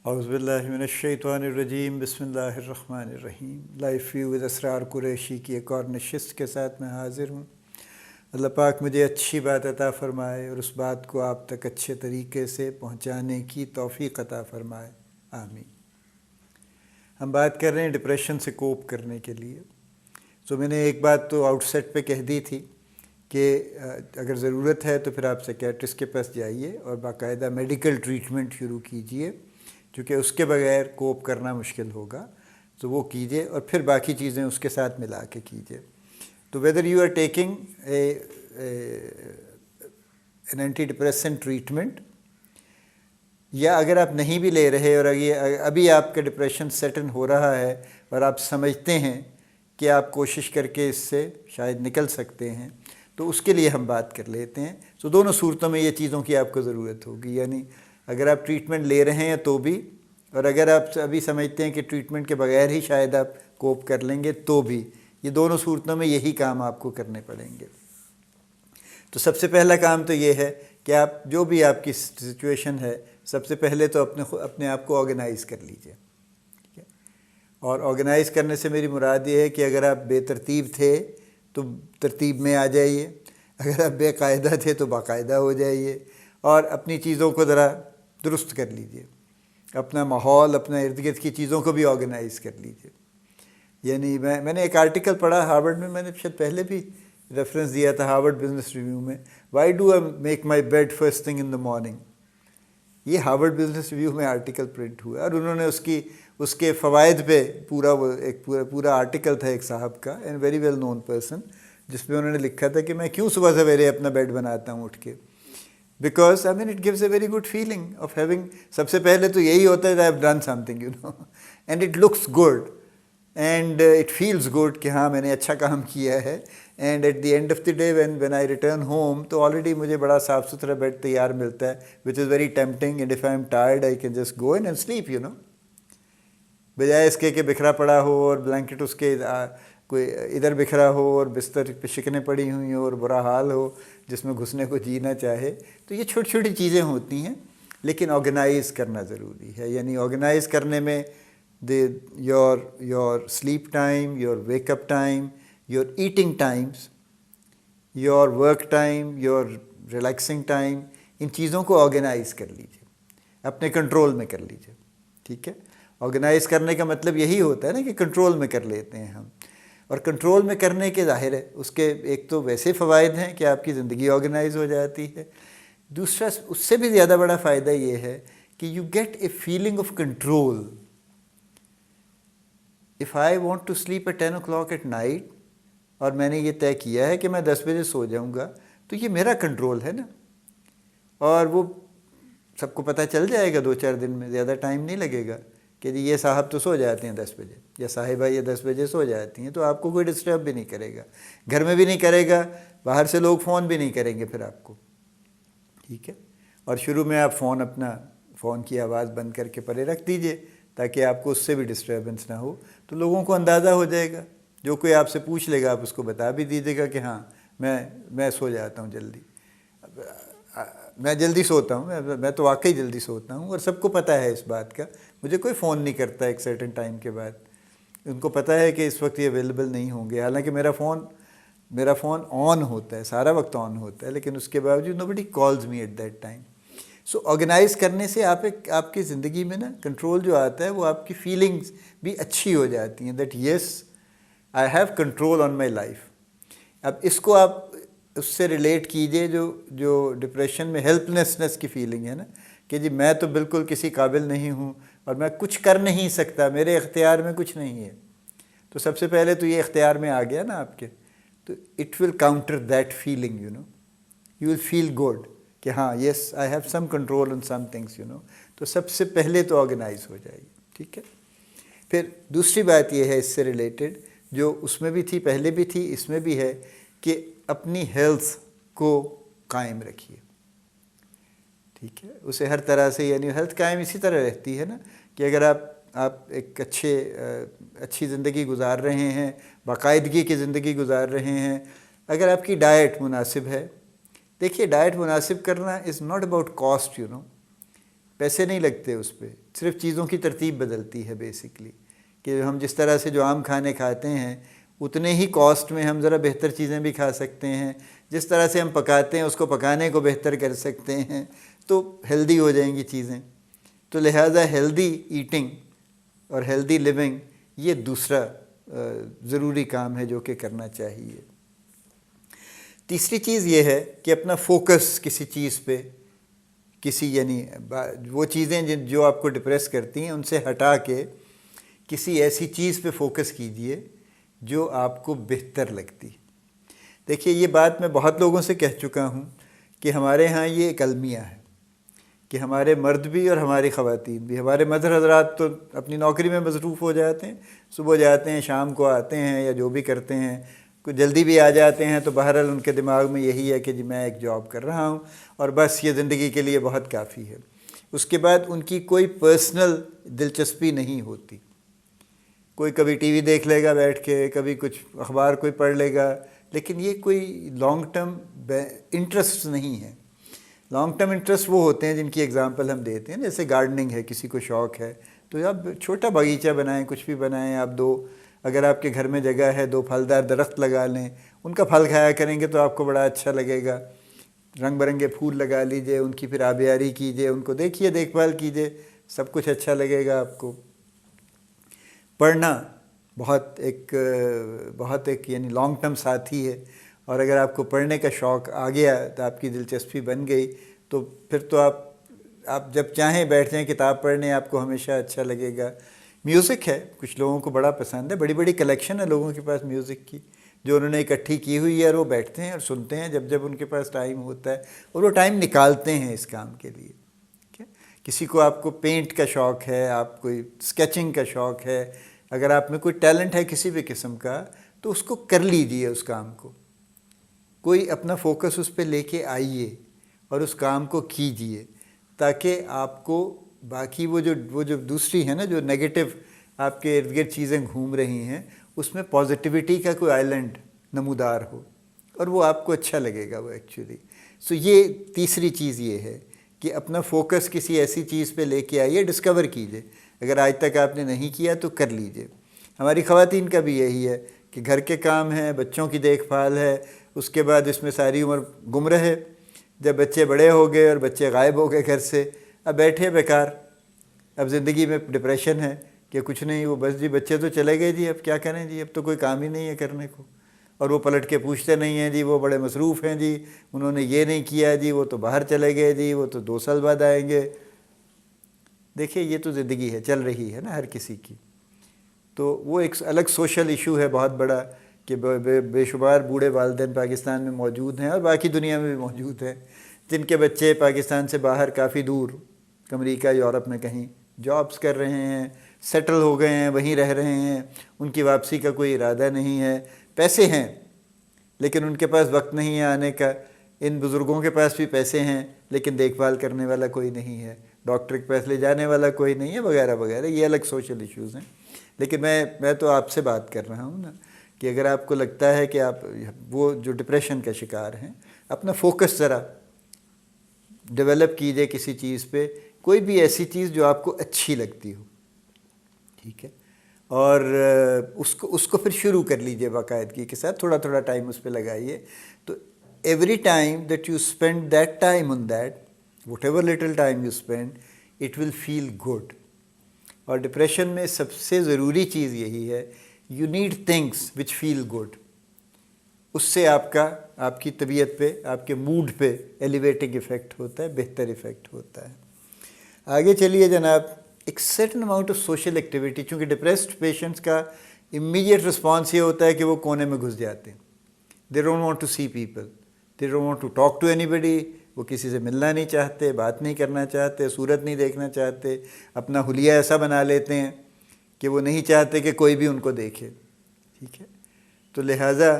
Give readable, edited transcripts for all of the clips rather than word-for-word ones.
اعوذ باللہ من الشیطان الرجیم، بسم اللہ الرحمن الرحیم۔ لائف ویو ود اسرار قریشی کی ایک اور نشست کے ساتھ میں حاضر ہوں۔ اللہ پاک مجھے اچھی بات عطا فرمائے اور اس بات کو آپ تک اچھے طریقے سے پہنچانے کی توفیق عطا فرمائے، آمین۔ ہم بات کر رہے ہیں ڈپریشن سے کوپ کرنے کے لیے۔ تو میں نے ایک بات تو آؤٹ سیٹ پہ کہہ دی تھی کہ اگر ضرورت ہے تو پھر آپ سائیکیٹرسٹ کے پاس جائیے اور باقاعدہ میڈیکل ٹریٹمنٹ شروع کیجئے، کیونکہ اس کے بغیر کوپ کرنا مشکل ہوگا، تو وہ کیجئے اور پھر باقی چیزیں اس کے ساتھ ملا کے کیجئے۔ تو whether you are taking an antidepressant treatment, یا اگر آپ نہیں بھی لے رہے اور ابھی آپ کا ڈپریشن سیٹن ہو رہا ہے اور آپ سمجھتے ہیں کہ آپ کوشش کر کے اس سے شاید نکل سکتے ہیں، تو اس کے لیے ہم بات کر لیتے ہیں۔ تو دونوں صورتوں میں یہ چیزوں کی آپ کو ضرورت ہوگی، یعنی اگر آپ ٹریٹمنٹ لے رہے ہیں تو بھی، اور اگر آپ ابھی سمجھتے ہیں کہ ٹریٹمنٹ کے بغیر ہی شاید آپ کوپ کر لیں گے تو بھی، یہ دونوں صورتوں میں یہی کام آپ کو کرنے پڑیں گے۔ تو سب سے پہلا کام تو یہ ہے کہ آپ جو بھی آپ کی سچویشن ہے، سب سے پہلے تو اپنے آپ کو آرگنائز کر لیجئے، ٹھیک ہے؟ اور آرگنائز کرنے سے میری مراد یہ ہے کہ اگر آپ بے ترتیب تھے تو ترتیب میں آ جائیے، اگر آپ بے قاعدہ تھے تو باقاعدہ ہو جائیے، اور اپنی چیزوں کو ذرا درست کر لیجئے، اپنا ماحول، اپنا ارد گرد کی چیزوں کو بھی آرگنائز کر لیجئے۔ یعنی میں نے ایک آرٹیکل پڑھا ہارورڈ میں نے شاید پہلے بھی ریفرنس دیا تھا ہارورڈ بزنس ریویو میں، why do I make my bed first thing in the morning. یہ ہارورڈ بزنس ریویو میں آرٹیکل پرنٹ ہوا اور انہوں نے اس کے فوائد پہ پورا آرٹیکل تھا ایک صاحب کا، and very well known person, جس میں انہوں نے لکھا تھا کہ میں کیوں صبح سویرے اپنا بیڈ بناتا ہوں اٹھ کے، because it gives a very good feeling of having، سب سے پہلے تو یہی ہوتا ہے that I've done something, and it looks good and it feels good کہ ہاں میں نے اچھا کام کیا ہے، and at the end of the day when I return home تو already مجھے بڑا صاف ستھرا بیڈ تیار ملتا ہے، which is very tempting, and if I'm tired I can just go in and sleep, بجائے اس کے کہ بکھرا پڑا ہو اور بلینکٹ اس کے کوئی ادھر بکھرا ہو اور بستر پہ شکنیں پڑی ہوئی ہوں اور برا حال ہو جس میں گھسنے کو جی نہ چاہے۔ تو یہ چھوٹی چھوٹی چیزیں ہوتی ہیں، لیکن آرگنائز کرنا ضروری ہے۔ یعنی آرگنائز کرنے میں your sleep time, your wake up time, your eating times, your work time, your relaxing time, ان چیزوں کو آرگنائز کر لیجیے، اپنے کنٹرول میں کر لیجیے، ٹھیک ہے؟ آرگنائز کرنے کا مطلب یہی ہوتا ہے نا کہ کنٹرول میں کر لیتے ہیں ہم، اور کنٹرول میں کرنے کے ظاہر ہے اس کے ایک تو ویسے فوائد ہیں کہ آپ کی زندگی آرگنائز ہو جاتی ہے، دوسرا اس سے بھی زیادہ بڑا فائدہ یہ ہے کہ you get a feeling of control. If I want to sleep at 10 o'clock at night, اور میں نے یہ طے کیا ہے کہ میں 10 بجے سو جاؤں گا، تو یہ میرا کنٹرول ہے نا، اور وہ سب کو پتہ چل جائے گا 2-4 دن میں، زیادہ ٹائم نہیں لگے گا کہ جی یہ صاحب تو سو جاتے ہیں 10 بجے، یا صاحبہ یہ 10 بجے سو جاتی ہیں، تو آپ کو کوئی ڈسٹرب بھی نہیں کرے گا، گھر میں بھی نہیں کرے گا، باہر سے لوگ فون بھی نہیں کریں گے پھر آپ کو، ٹھیک ہے؟ اور شروع میں آپ فون کی آواز بند کر کے پرے رکھ دیجئے تاکہ آپ کو اس سے بھی ڈسٹربنس نہ ہو، تو لوگوں کو اندازہ ہو جائے گا، جو کوئی آپ سے پوچھ لے گا آپ اس کو بتا بھی دیجیے گا کہ ہاں میں سو جاتا ہوں جلدی، میں جلدی سوتا ہوں، میں تو واقعی جلدی سوتا ہوں، اور سب کو پتہ ہے اس بات کا، مجھے کوئی فون نہیں کرتا ایک سرٹن ٹائم کے بعد، ان کو پتہ ہے کہ اس وقت یہ اویلیبل نہیں ہوں گے، حالانکہ میرا فون آن ہوتا ہے، سارا وقت آن ہوتا ہے، لیکن اس کے باوجود nobody calls me at that time۔ So organize کرنے سے آپ کی زندگی میں نا کنٹرول جو آتا ہے، وہ آپ کی فیلنگز بھی اچھی ہو جاتی ہیں، that yes I have control on my life. اب اس کو آپ اس سے ریلیٹ کیجئے جو ڈپریشن میں ہیلپ لیسنس کی فیلنگ ہے نا، کہ جی میں تو بالکل کسی قابل نہیں ہوں اور میں کچھ کر نہیں سکتا، میرے اختیار میں کچھ نہیں ہے، تو سب سے پہلے تو یہ اختیار میں آ گیا نا آپ کے، تو it will counter that feeling, you will feel good کہ ہاں yes I have some control on some things, تو سب سے پہلے تو آرگنائز ہو جائے گی، ٹھیک ہے؟ پھر دوسری بات یہ ہے اس سے ریلیٹڈ، جو اس میں بھی تھی، پہلے بھی تھی، اس میں بھی ہے، کہ اپنی ہیلتھ کو قائم رکھیے، ٹھیک ہے؟ اسے ہر طرح سے، یعنی ہیلتھ قائم اسی طرح رہتی ہے نا کہ اگر آپ ایک اچھی زندگی گزار رہے ہیں، باقاعدگی کی زندگی گزار رہے ہیں، اگر آپ کی ڈائٹ مناسب ہے، دیکھیے ڈائٹ مناسب کرنا از ناٹ اباؤٹ کاسٹ، پیسے نہیں لگتے اس پہ، صرف چیزوں کی ترتیب بدلتی ہے بیسکلی، کہ ہم جس طرح سے جو عام کھانے کھاتے ہیں اتنے ہی کاسٹ میں ہم ذرا بہتر چیزیں بھی کھا سکتے ہیں، جس طرح سے ہم پکاتے ہیں اس کو پکانے کو بہتر کر سکتے ہیں، تو ہیلدی ہو جائیں گی چیزیں۔ تو لہٰذا ہیلدی ایٹنگ اور ہیلدی لیونگ یہ دوسرا ضروری کام ہے جو کہ کرنا چاہیے۔ تیسری چیز یہ ہے کہ اپنا فوکس کسی چیز پہ، یعنی وہ چیزیں جو آپ کو ڈپریس کرتی ہیں ان سے ہٹا کے کسی ایسی چیز پہ فوکس کیجئے جو آپ کو بہتر لگتی۔ دیکھیے یہ بات میں بہت لوگوں سے کہہ چکا ہوں کہ ہمارے ہاں یہ ایک المیہ ہے کہ ہمارے مرد بھی اور ہماری خواتین بھی، ہمارے مرد حضرات تو اپنی نوکری میں مصروف ہو جاتے ہیں، صبح جاتے ہیں شام کو آتے ہیں یا جو بھی کرتے ہیں، کوئی جلدی بھی آ جاتے ہیں تو بہرحال ان کے دماغ میں یہی ہے کہ جی میں ایک جاب کر رہا ہوں اور بس یہ زندگی کے لیے بہت کافی ہے۔ اس کے بعد ان کی کوئی پرسنل دلچسپی نہیں ہوتی، کوئی کبھی ٹی وی دیکھ لے گا بیٹھ کے، کبھی کچھ اخبار کوئی پڑھ لے گا، لیکن یہ کوئی لانگ ٹرم انٹرسٹ نہیں ہے۔ لانگ ٹرم انٹرسٹ وہ ہوتے ہیں جن کی اگزامپل ہم دیتے ہیں، جیسے گارڈننگ ہے، کسی کو شوق ہے تو آپ چھوٹا باغیچہ بنائیں، کچھ بھی بنائیں، آپ اگر آپ کے گھر میں جگہ ہے 2 پھلدار درخت لگا لیں، ان کا پھل کھایا کریں گے تو آپ کو بڑا اچھا لگے گا۔ رنگ برنگے پھول لگا لیجئے، ان کی پھر آبیاری کیجئے، ان کو دیکھیے، دیکھ بھال کیجئے، سب کچھ اچھا لگے گا آپ کو۔ پڑھنا بہت ایک یعنی لانگ ٹرم ساتھی ہے، اور اگر آپ کو پڑھنے کا شوق آ گیا تو آپ کی دلچسپی بن گئی تو پھر تو آپ جب چاہیں بیٹھ جائیں کتاب پڑھنے، آپ کو ہمیشہ اچھا لگے گا۔ میوزک ہے، کچھ لوگوں کو بڑا پسند ہے، بڑی بڑی کلیکشن ہے لوگوں کے پاس میوزک کی جو انہوں نے اکٹھی کی ہوئی ہے، اور وہ بیٹھتے ہیں اور سنتے ہیں جب ان کے پاس ٹائم ہوتا ہے، اور وہ ٹائم نکالتے ہیں اس کام کے لیے۔ کسی کو آپ کو پینٹ کا شوق ہے، آپ کوئی اسکیچنگ کا شوق ہے، اگر آپ میں کوئی ٹیلنٹ ہے کسی بھی قسم کا تو اس کو کر لیجئے، اس کام کو کوئی اپنا فوکس اس پہ لے کے آئیے اور اس کام کو کیجئے، تاکہ آپ کو باقی وہ جو دوسری ہے نا، جو نیگیٹو آپ کے ارد گرد چیزیں گھوم رہی ہیں، اس میں پازیٹیوٹی کا کوئی آئلینڈ نمودار ہو، اور وہ آپ کو اچھا لگے گا وہ ایکچولی۔ سو یہ تیسری چیز یہ ہے کہ اپنا فوکس کسی ایسی چیز پہ لے کے آئیے، ڈسکور کیجئے، اگر آج تک آپ نے نہیں کیا تو کر لیجئے۔ ہماری خواتین کا بھی یہی ہے کہ گھر کے کام ہیں، بچوں کی دیکھ بھال ہے، اس کے بعد اس میں ساری عمر گم رہے، جب بچے بڑے ہو گئے اور بچے غائب ہو گئے گھر سے، اب بیٹھے بیکار، اب زندگی میں ڈپریشن ہے کہ کچھ نہیں، وہ بس جی بچے تو چلے گئے جی، اب کیا کریں جی، اب تو کوئی کام ہی نہیں ہے کرنے کو، اور وہ پلٹ کے پوچھتے نہیں ہیں جی، وہ بڑے مصروف ہیں جی، انہوں نے یہ نہیں کیا جی، وہ تو باہر چلے گئے جی، وہ تو 2 سال بعد آئیں گے۔ دیکھیے یہ تو زندگی ہے، چل رہی ہے نا ہر کسی کی۔ تو وہ ایک الگ سوشل ایشو ہے بہت بڑا کہ بے شمار بوڑھے والدین پاکستان میں موجود ہیں اور باقی دنیا میں بھی موجود ہیں، جن کے بچے پاکستان سے باہر کافی دور امریکہ یورپ میں کہیں جابز کر رہے ہیں، سیٹل ہو گئے ہیں، وہیں رہ رہے ہیں، ان کی واپسی کا کوئی ارادہ نہیں ہے، پیسے ہیں لیکن ان کے پاس وقت نہیں ہے آنے کا، ان بزرگوں کے پاس بھی پیسے ہیں لیکن دیکھ بھال کرنے والا کوئی نہیں ہے، ڈاکٹر کے پاس لے جانے والا کوئی نہیں ہے، وغیرہ وغیرہ، یہ الگ سوشل ایشوز ہیں۔ لیکن میں تو آپ سے بات کر رہا ہوں نا کہ اگر آپ کو لگتا ہے کہ آپ وہ جو ڈپریشن کا شکار ہیں، اپنا فوکس ذرا ڈیولپ کیجئے کسی چیز پہ، کوئی بھی ایسی چیز جو آپ کو اچھی لگتی ہو، ٹھیک ہے، اور اس کو پھر شروع کر لیجئے باقاعدگی کے ساتھ، تھوڑا تھوڑا ٹائم اس پہ لگائیے، تو every time that you spend that time on that, whatever little time you spend, it will feel good. اور ڈپریشن میں سب سے ضروری چیز یہی ہے، you need things which feel good, اس سے آپ کی طبیعت پہ، آپ کے موڈ پہ ایلیویٹنگ ایفیکٹ ہوتا ہے، بہتر ایفیکٹ ہوتا ہے۔ آگے چلیے جناب، ایک certain amount of social activity, چونکہ ڈپریسڈ پیشنٹس کا امیڈیٹ رسپانس یہ ہوتا ہے کہ وہ کونے میں گھس جاتے ہیں، they don't want to see people, they don't want to talk to anybody, وہ کسی سے ملنا نہیں چاہتے، بات نہیں کرنا چاہتے، صورت نہیں دیکھنا چاہتے، اپنا حلیہ ایسا بنا لیتے ہیں کہ وہ نہیں چاہتے کہ کوئی بھی ان کو دیکھے، ٹھیک ہے۔ تو لہٰذا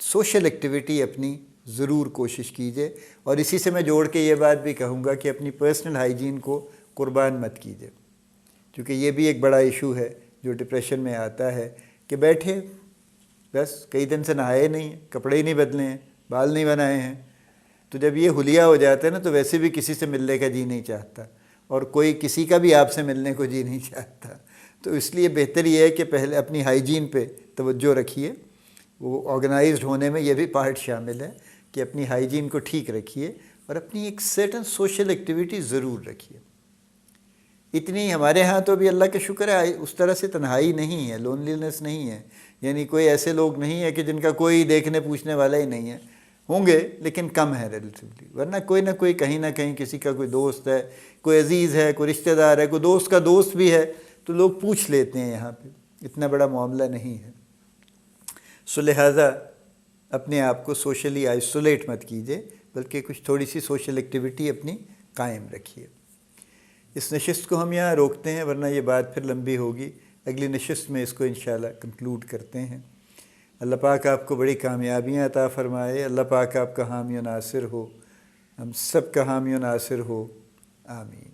سوشل ایکٹیویٹی اپنی ضرور کوشش کیجئے، اور اسی سے میں جوڑ کے یہ بات بھی کہوں گا کہ اپنی پرسنل ہائیجین کو قربان مت کیجئے، کیونکہ یہ بھی ایک بڑا ایشو ہے جو ڈپریشن میں آتا ہے کہ بیٹھے بس کئی دن سے نہائے نہیں، کپڑے ہی نہیں بدلے ہیں، بال نہیں بنائے ہیں، تو جب یہ حلیہ ہو جاتا ہے نا تو ویسے بھی کسی سے ملنے کا جی نہیں چاہتا، اور کوئی کسی کا بھی آپ سے ملنے کو جی نہیں چاہتا. تو اس لیے بہتر یہ ہے کہ پہلے اپنی ہائیجین پہ توجہ رکھیے. وہ آرگنائزڈ ہونے میں یہ بھی پارٹ شامل ہے کہ اپنی ہائیجین کو ٹھیک رکھیے اور اپنی ایک سرٹن سوشل ایکٹیویٹی ضرور رکھیے. اتنی ہمارے ہاں تو بھی اللہ کا شکر ہے اس طرح سے تنہائی نہیں ہے، لونلینس نہیں ہے. یعنی کوئی ایسے لوگ نہیں ہے کہ جن کا کوئی دیکھنے پوچھنے والا ہی نہیں ہے. ہوں گے لیکن کم ہے ریلیٹیولی، ورنہ کوئی نہ کوئی کہیں نہ کہیں کسی کا کوئی دوست ہے، کوئی عزیز ہے، کوئی رشتہ دار ہے، کوئی دوست کا دوست بھی ہے تو لوگ پوچھ لیتے ہیں. یہاں پہ اتنا بڑا معاملہ نہیں ہے. سو لہٰذا اپنے آپ کو سوشلی آئسولیٹ مت کیجیے، بلکہ کچھ تھوڑی سی سوشل ایکٹیویٹی اپنی قائم رکھیے. اس نشست کو ہم یہاں روکتے ہیں ورنہ یہ بات پھر لمبی ہوگی. اگلی نشست میں اس کو انشاءاللہ کنکلوڈ کرتے ہیں. اللہ پاک آپ کو بڑی کامیابیاں عطا فرمائے. اللہ پاک آپ کا حامی و ناصر ہو، ہم سب کا حامی و ناصر ہو. آمین.